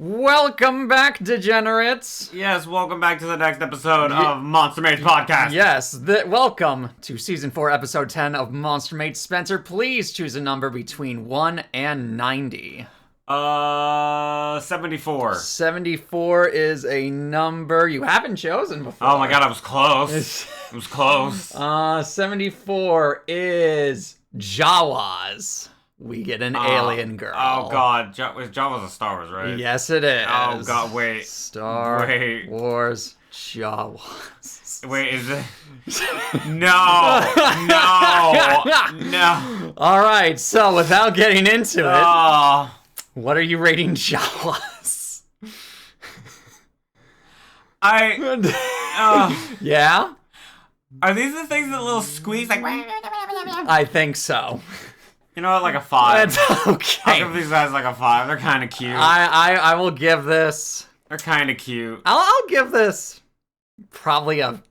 Welcome back, degenerates. Yes, welcome back to the next episode of Monster Mates Podcast. Yes, welcome to Season 4, Episode 10 of Monster Mates. Spencer, please choose a number between 1 and 90. 74. 74 is a number you haven't chosen before. Oh my god, I was close. It was close. 74 is Jawas. We get an alien girl. Oh god, Jawas a Star Wars, right? Yes, it is. Oh god, wait. Star Wars Jawas. Wait, is it? No. All right, so without getting into it, what are you rating Jawas? Yeah? Are these the things that little squeeze like? I think so. You know what, like a 5. That's okay. I'll give these guys like a 5. They're kind of cute. I will give this. They're kind of cute. I'll give this probably I'm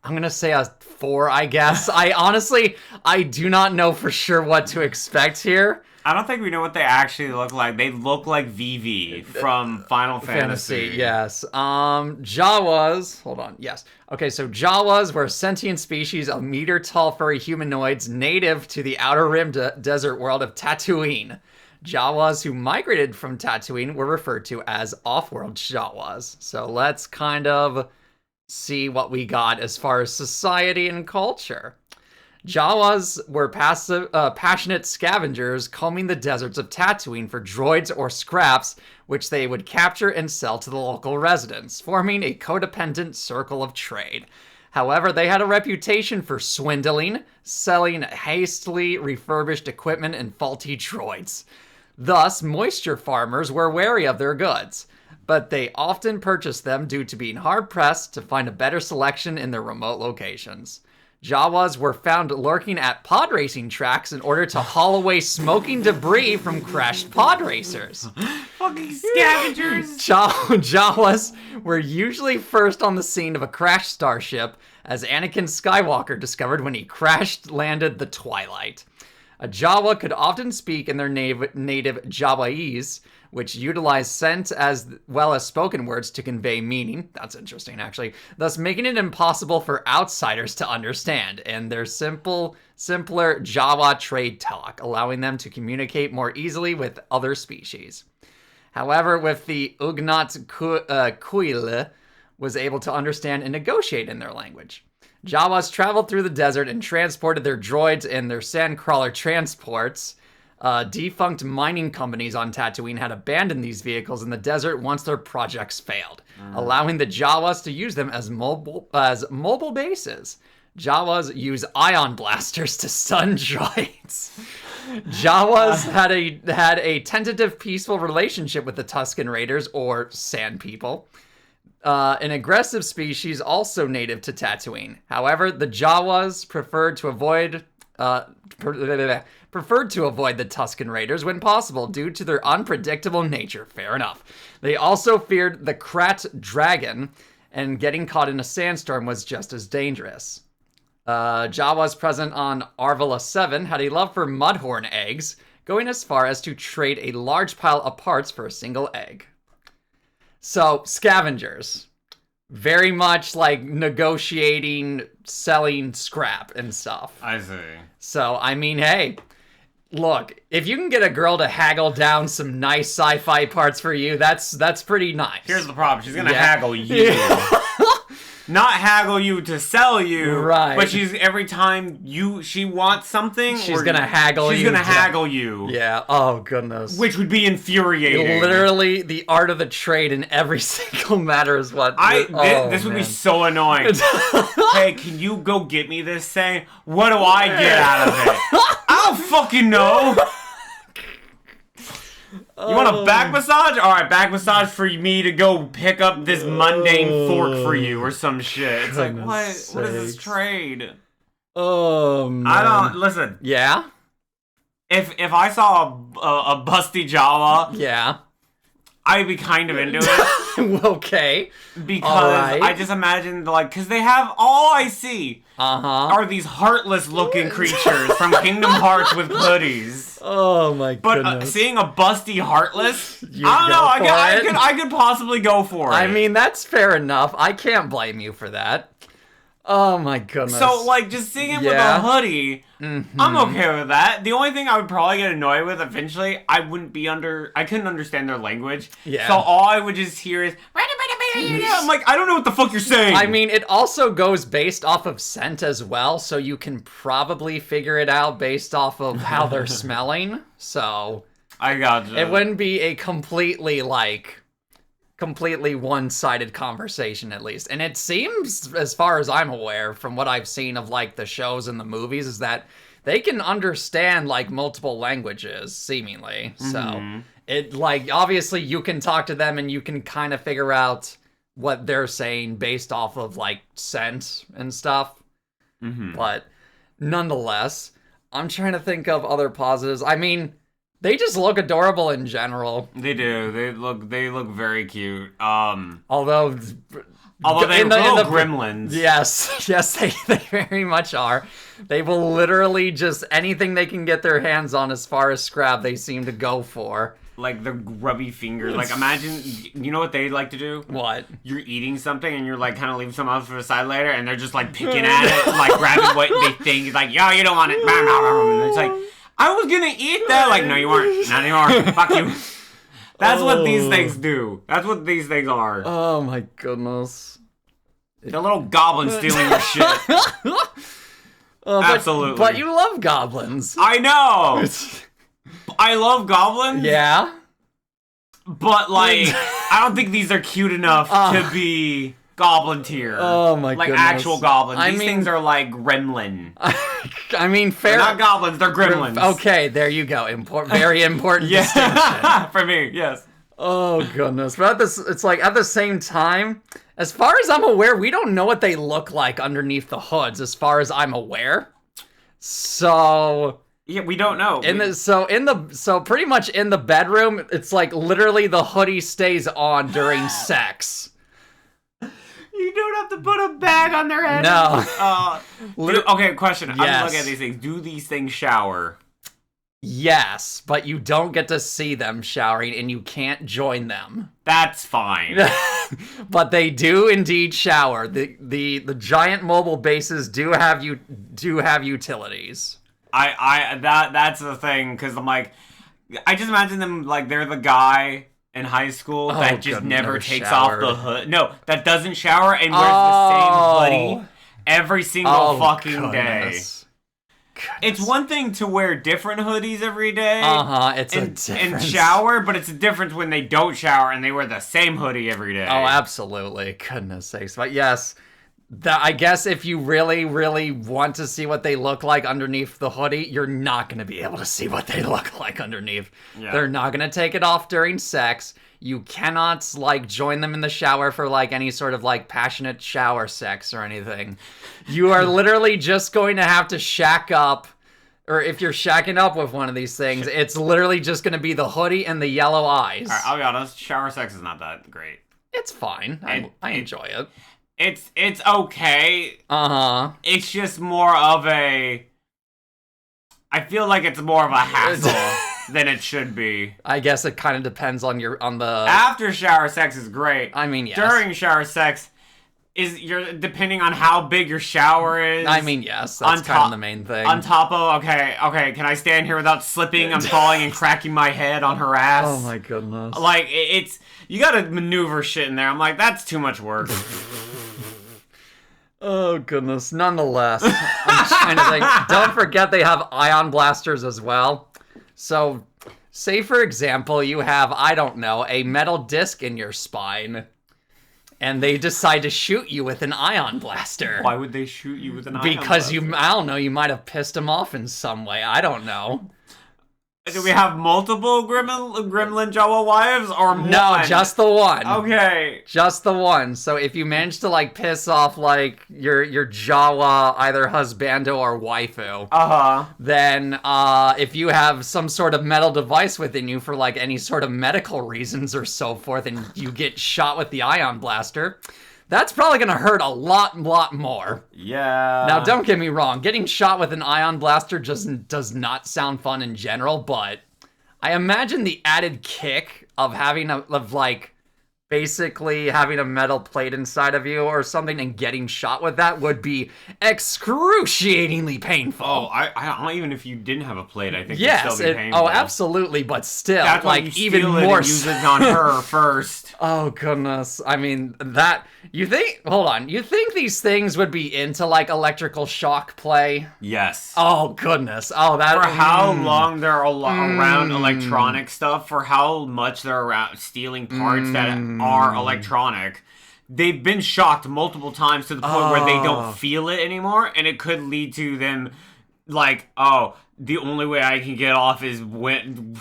gonna say a 4, I guess. I do not know for sure what to expect here. I don't think we know what they actually look like. They look like Vivi from Final Fantasy. Yes. Jawas. Hold on. Yes. Okay, so Jawas were a sentient species of meter-tall furry humanoids native to the outer rim desert world of Tatooine. Jawas who migrated from Tatooine were referred to as off-world Jawas. So let's kind of see what we got as far as society and culture. Jawas were passionate scavengers combing the deserts of Tatooine for droids or scraps, which they would capture and sell to the local residents, forming a codependent circle of trade. However, they had a reputation for swindling, selling hastily refurbished equipment and faulty droids. Thus, moisture farmers were wary of their goods, but they often purchased them due to being hard-pressed to find a better selection in their remote locations. Jawas were found lurking at pod racing tracks in order to haul away smoking debris from crashed pod racers. Fucking scavengers! Jawas were usually first on the scene of a crashed starship, as Anakin Skywalker discovered when he crash-landed the Twilight. A Jawa could often speak in their native Jawese, which utilize scent as well as spoken words to convey meaning. That's interesting, actually. Thus making it impossible for outsiders to understand, and their simpler Jawa trade talk, allowing them to communicate more easily with other species. However, with the Ugnaught Kuile was able to understand and negotiate in their language. Jawas traveled through the desert and transported their droids and their sandcrawler transports. Defunct mining companies on Tatooine had abandoned these vehicles in the desert once their projects failed, allowing the Jawas to use them as mobile bases. Jawas use ion blasters to stun droids. Jawas had a tentative peaceful relationship with the Tusken Raiders, or Sand People, an aggressive species also native to Tatooine. However, the Jawas preferred to avoid the Tusken Raiders when possible due to their unpredictable nature. Fair enough. They also feared the Krat dragon, and getting caught in a sandstorm was just as dangerous. Jawas present on Arvala 7 had a love for mudhorn eggs, going as far as to trade a large pile of parts for a single egg. So, scavengers. Very much like negotiating, selling scrap and stuff. I see. So, I mean, hey, look, if you can get a girl to haggle down some nice sci-fi parts for you, that's pretty nice. Here's the problem. She's gonna haggle you. Not haggle you to sell you, right? But she's every time she wants something, she's gonna haggle you. She's gonna haggle you. Yeah. Oh goodness. Which would be infuriating. Literally, the art of the trade in every single matter is what. This would be so annoying. Hey, can you go get me this thing? What do I get out of it? I don't fucking know. You want a back massage? Alright, back massage for me to go pick up this mundane fork for you or some shit. It's like, what is this trade? Man. I don't, listen. Yeah? If I saw a busty Jawa, yeah, I'd be kind of into it. Okay. Because I just imagine, like, because they have, all I see are these heartless looking creatures from Kingdom Hearts with hoodies. Oh my goodness. But seeing a busty heartless, I don't know, I could possibly go for it. I mean, that's fair enough. I can't blame you for that. Oh my goodness. So, like, just seeing it with a hoodie, I'm okay with that. The only thing I would probably get annoyed with eventually, I couldn't understand their language. Yeah. So all I would just hear is, I'm like, I don't know what the fuck you're saying. I mean, it also goes based off of scent as well, so you can probably figure it out based off of how they're smelling. So I gotcha. It wouldn't be a completely one-sided conversation, at least. And it seems, as far as I'm aware, from what I've seen of, like, the shows and the movies, is that they can understand, like, multiple languages, seemingly. So, it, like, obviously you can talk to them and you can kind of figure out what they're saying based off of, like, scent and stuff. But, nonetheless, I'm trying to think of other positives. I mean, they just look adorable in general. They do. They look very cute. Although they're little gremlins. Yes, they very much are. They will literally just anything they can get their hands on as far as scrap, they seem to go for. Like the grubby fingers. Like, imagine, you know what they like to do? What? You're eating something and you're like kind of leaving some else for the side later, and they're just like picking at it, like grabbing what they think. It's like, yo, you don't want it. And it's like, I was gonna eat that. Like, no, you weren't. Not anymore. Fuck you. That's what these things do. That's what these things are. Oh my goodness. They're little goblins stealing your shit. Absolutely. But you love goblins. I know. I love goblins. Yeah. But, like, I don't think these are cute enough to be goblin tier. Oh my goodness. Like actual goblins. These things are like gremlin. I mean, fair. They're not goblins, they're gremlins. Okay, there you go. Very important distinction. For me, yes. Oh goodness. But it's like at the same time, as far as I'm aware, we don't know what they look like underneath the hoods, as far as I'm aware. So yeah, we don't know. So pretty much in the bedroom, it's like literally the hoodie stays on during sex. You don't have to put a bag on their head. No. Okay, question. Yes. I'm looking at these things. Do these things shower? Yes, but you don't get to see them showering, and you can't join them. That's fine. But they do indeed shower. The giant mobile bases do have utilities. That's the thing, because I'm like, I just imagine them like they're the guy in high school that just never takes off the hood. No, that doesn't shower and wears the same hoodie every single fucking day. It's one thing to wear different hoodies every day. It's a difference. And shower, but it's a difference when they don't shower and they wear the same hoodie every day. Oh, absolutely. Goodness sakes. But yes, I guess if you really, really want to see what they look like underneath the hoodie, you're not going to be able to see what they look like underneath. Yeah. They're not going to take it off during sex. You cannot, like, join them in the shower for, like, any sort of, like, passionate shower sex or anything. You are literally just going to have to shack up, or if you're shacking up with one of these things, it's literally just going to be the hoodie and the yellow eyes. All right, I'll be honest, shower sex is not that great. It's fine. I enjoy it. It's okay. It's just more of a... I feel like it's more of a hassle than it should be. I guess it kind of depends on the... After shower sex is great. I mean, yes. During shower sex, depending on how big your shower is. I mean, yes. That's kind of the main thing. On top of, okay, can I stand here without slipping and falling and cracking my head on her ass? Oh my goodness. Like, you gotta maneuver shit in there. I'm like, that's too much work. Oh, goodness. Nonetheless, I'm trying to think. Don't forget they have ion blasters as well. So, say, for example, you have, I don't know, a metal disc in your spine, and they decide to shoot you with an ion blaster. Why would they shoot you with an ion blaster? Because I don't know, you might have pissed them off in some way. I don't know. Do we have multiple Gremlin Jawa wives or one? No, just the one. Okay. Just the one. So if you manage to like piss off like your Jawa either husbando or waifu, then if you have some sort of metal device within you for like any sort of medical reasons or so forth, and you get shot with the ion blaster, that's probably gonna hurt a lot more. Yeah. Now, don't get me wrong. Getting shot with an ion blaster just does not sound fun in general, but I imagine the added kick of basically having a metal plate inside of you or something and getting shot with that would be excruciatingly painful. Oh, I even if you didn't have a plate, I think it'd still be painful. Oh, absolutely, but still, that's like why you even steal more. It and use it on her first. Oh goodness! I mean that. You think? Hold on. You think these things would be into like electrical shock play? Yes. Oh goodness! Oh, that. For how long they're around electronic stuff, for how much they're around stealing parts that are electronic, they've been shocked multiple times to the point where they don't feel it anymore, and it could lead to them like, oh, the only way I can get off is when.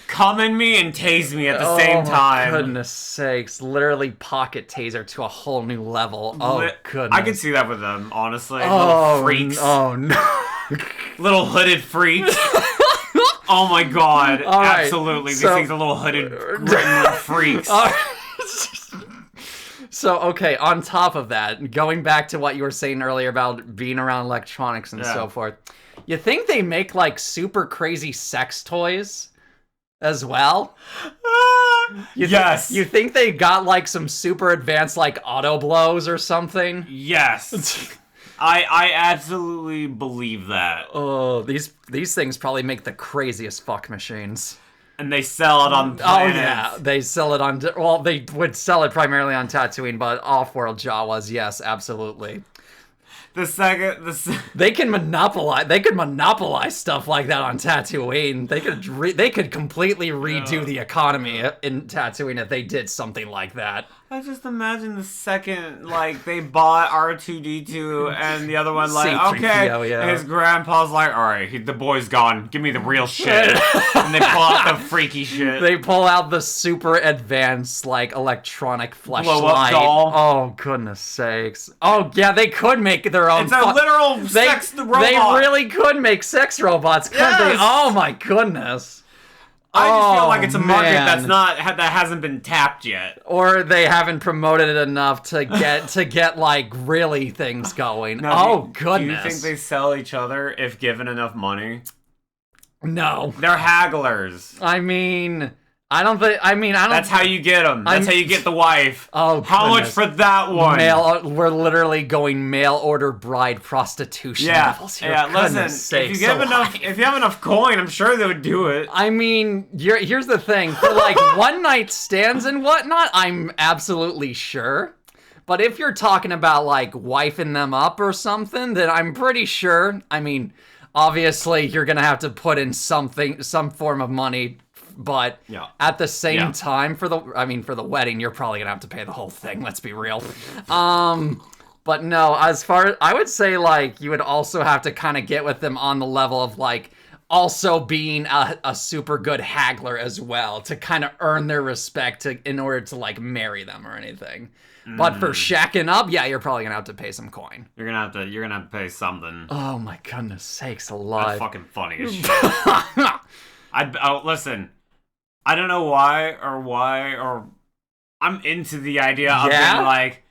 Come in me and tase me at the same time. Oh, goodness sakes. Literally pocket taser to a whole new level. Oh, goodness. I can see that with them, honestly. Little freaks. Oh, no. Little hooded freaks. Oh, my God. Right, absolutely. These things are little hooded gremlin freaks. So, okay, on top of that, going back to what you were saying earlier about being around electronics and so forth, you think they make, like, super crazy sex toys? As well? Yes. You think they got like some super advanced like auto blows or something? Yes. I absolutely believe that. Oh, these things probably make the craziest fuck machines. And they sell it on planets. Oh yeah, they sell it on. Well, they would sell it primarily on Tatooine, but off-world Jawas, yes, absolutely. They can monopolize. They could monopolize stuff like that on Tatooine. They could completely redo the economy in Tatooine if they did something like that. I just imagine the second, like, they bought R2-D2 and the other one, like, okay. And his grandpa's like, all right, the boy's gone. Give me the real shit. And they pull out the freaky shit. They pull out the super advanced, like, electronic fleshlight. Blow-up doll. Oh, goodness sakes. Oh, yeah, they could make their own. It's a literal sex robot. They really could make sex robots, couldn't they? Oh, my goodness. I just feel like it's a market that hasn't been tapped yet, or they haven't promoted it enough to get like really things going. Goodness! Do you think they sell each other if given enough money? No, they're hagglers. I mean, I don't. That's how you get them. That's how you get the wife. Oh, how much for that one? We're literally going mail order bride prostitution levels here. Yeah, listen. If you have enough coin, I'm sure they would do it. I mean, here's the thing: for like one night stands and whatnot, I'm absolutely sure. But if you're talking about like wifing them up or something, then I'm pretty sure. I mean, obviously, you're gonna have to put in some form of money. But at the same time, for the wedding, you're probably gonna have to pay the whole thing. Let's be real. But no, I would say like you would also have to kind of get with them on the level of like also being a super good haggler as well to kind of earn their respect in order to like marry them or anything. But for shacking up, you're probably gonna have to pay some coin. You're gonna have to pay something. Oh my goodness sakes alive! That's fucking funny as shit. Listen. I don't know why or I'm into the idea of being like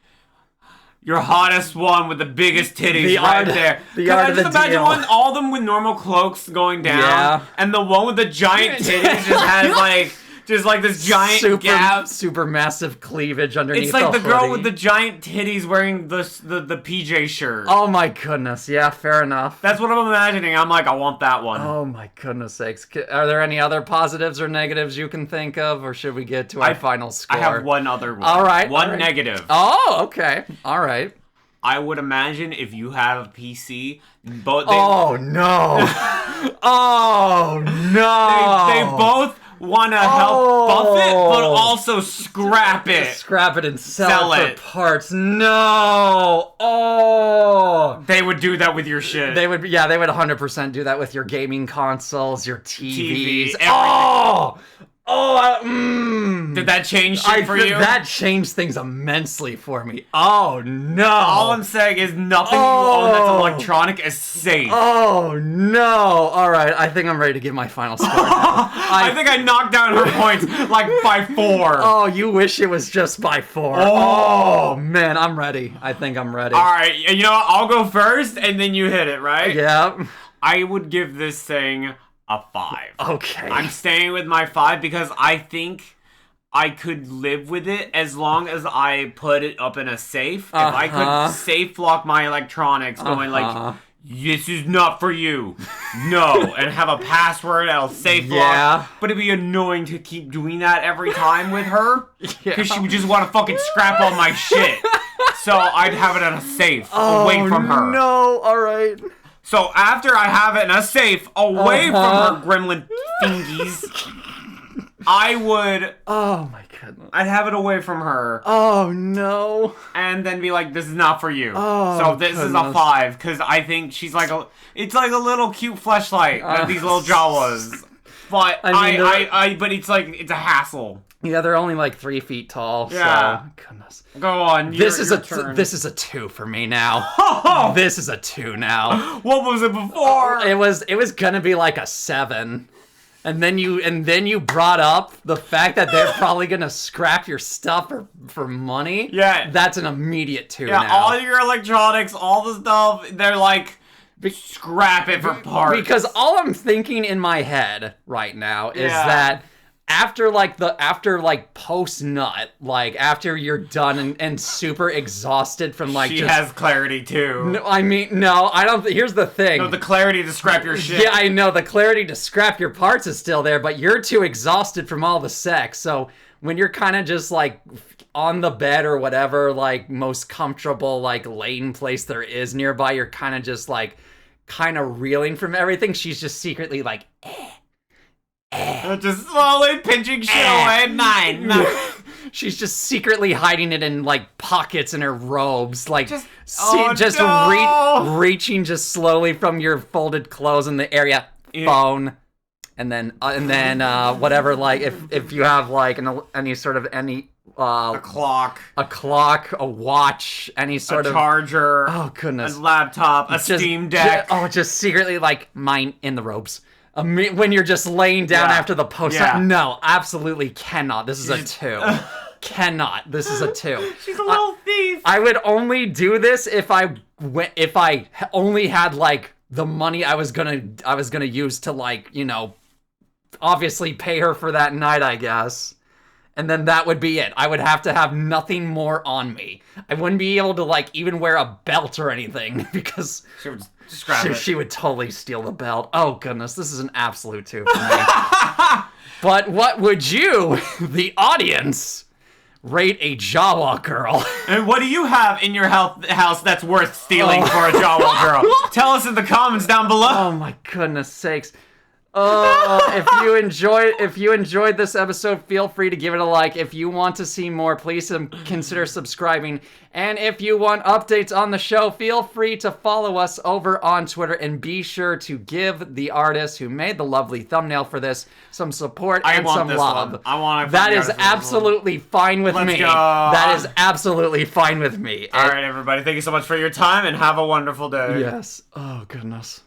your hottest one with the biggest titties there. I just imagine all of them with normal cloaks going down, and the one with the giant titties just has just like this giant gap, super massive cleavage underneath. It's like the hoodie. Girl with the giant titties wearing the PJ shirt. Oh my goodness, yeah, fair enough. That's what I'm imagining. I'm like, I want that one. Oh my goodness sakes. Are there any other positives or negatives you can think of, or should we get to our final score? I have one other one. All right. One negative. Oh, okay. All right. I would imagine if you have a PC, oh no! Oh no! They both want to help buff it, but also scrap it. Scrap it and sell it for parts. No. Oh. They would do that with your shit. They would 100% do that with your gaming consoles, your TVs. Did that change shit for you? That changed things immensely for me. Oh, no. All I'm saying is nothing you own that's electronic is safe. Oh, no. All right, I think I'm ready to give my final score now. I think I knocked down her points like by 4. Oh, you wish it was just by 4. Oh, man, I'm ready. I think I'm ready. All right, you know what? I'll go first, and then you hit it, right? Yeah. I would give this thing a 5. Okay. I'm staying with my 5 because I think I could live with it as long as I put it up in a safe. If I could safe lock my electronics going like, this is not for you. No. And have a password that'll safe lock. But it'd be annoying to keep doing that every time with her. Because she would just want to fucking scrap all my shit. So I'd have it in a safe away from her. No, alright. So after I have it in a safe away from her gremlin thingies, I would... Oh my goodness. I'd have it away from her. Oh no. And then be like, this is not for you. Oh, so this is a 5, because I think she's like it's like a little cute fleshlight that these little Jawas. But but it's like, it's a hassle. Yeah, they're only like 3 feet tall. Yeah. So, goodness. Go on. This is a 2 for me now. This is a 2 now. What was it before? It was gonna be like a 7, and then you brought up the fact that they're probably gonna scrap your stuff for money. Yeah. That's an immediate 2 yeah, now. all your electronics, all the stuff, they're like, scrap it for parts. Because all I'm thinking in my head right now is that after post nut, like after you're done and super exhausted from like she has clarity too. No, I mean, no, I don't. Here's the thing. No, the clarity to scrap your shit. Yeah, I know the clarity to scrap your parts is still there, but you're too exhausted from all the sex. So when you're kind of just like on the bed or whatever, like most comfortable like laying place there is nearby, you're kind of just like kind of reeling from everything. She's just secretly like, just slowly pinching shit away. 9. She's just secretly hiding it in like pockets in her robes, like reaching just slowly from your folded clothes in the area. Phone, and then whatever. Like if you have like any sort of a clock, a watch, any sort of charger. Oh goodness, a laptop, a Steam Deck. Just secretly like mine in the robes. When you're just laying down after the post. No, absolutely cannot. This is a 2. Cannot. This is a 2. She's a little thief. I would only do this if I only had like the money I was gonna use to like, you know, obviously pay her for that night, I guess. And then that would be it. I would have to have nothing more on me. I wouldn't be able to like even wear a belt or anything because she would totally steal the belt. Oh goodness, this is an absolute 2 for me. But what would you, the audience, rate a Jawa girl? And what do you have in your house that's worth stealing for a Jawa girl? Tell us in the comments down below. Oh my goodness sakes. If you enjoyed this episode, feel free to give it a like. If you want to see more, please consider subscribing. And if you want updates on the show, feel free to follow us over on Twitter, and be sure to give the artist who made the lovely thumbnail for this some support and some love. I want that is absolutely fine with me. Go. That is absolutely fine with me. All right, everybody. Thank you so much for your time, and have a wonderful day. Yes. Oh, goodness.